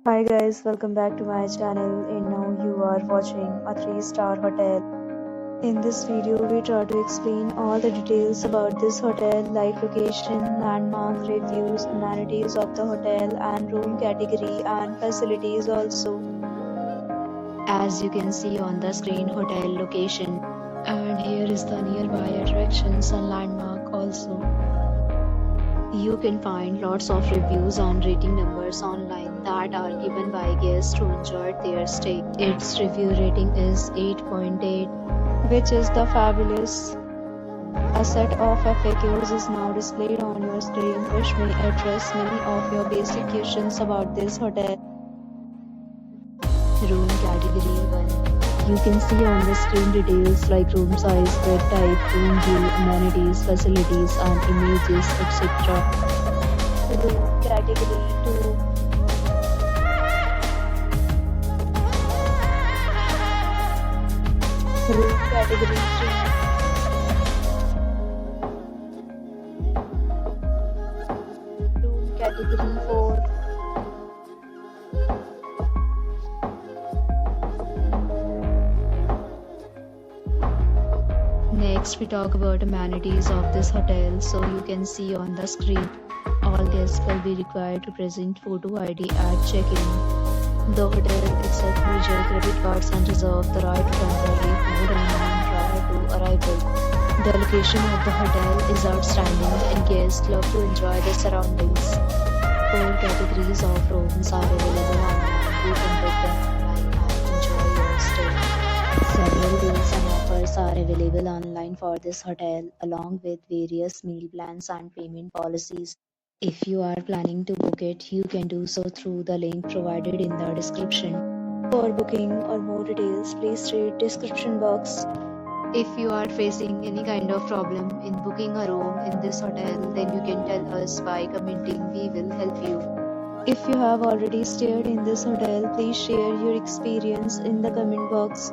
Hi guys, welcome back to my channel and now you are watching a 3-star hotel. In this video, we try to explain all the details about this hotel like location, landmark, reviews, amenities of the hotel and room category and facilities also. As you can see on the screen, hotel location, and here is the nearby attractions and landmark also. You can find lots of reviews and rating numbers online that are given by guests who enjoyed their stay. Its review rating is 8.8, which is the fabulous. A set of FAQs is now displayed on your screen, which may address many of your basic questions about this hotel. Room category 1. You can see on the screen details like room size, bed type, room view, amenities, facilities and images, etc. Room category 2. Room category 3. Room category 4. Next, we talk about amenities of this hotel. So you can see on the screen, all guests will be required to present photo ID at check-in. The hotel accepts major credit cards and reserves the right to temporarily hold an amount prior to arrival. The location of the hotel is outstanding and guests love to enjoy the surroundings. 4 categories of rooms are available online. You can book them online and enjoy your stay. Several deals and offers are available online for this hotel, along with various meal plans and payment policies. If you are planning to book it, you can do so through the link provided in the description. For booking or more details, please read description box. If you are facing any kind of problem in booking a room in this hotel, then you can tell us by commenting. We will help you. If you have already stayed in this hotel, please share your experience in the comment box.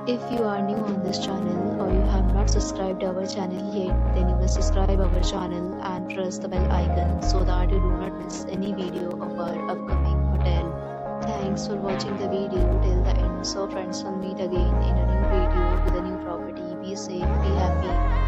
If you are new on this channel or you have not subscribed our channel yet, then you must subscribe our channel and press the bell icon so that you do not miss any video of our upcoming hotel. Thanks for watching the video till the end. So friends, will meet again in a new video with a new property. Be safe, be happy.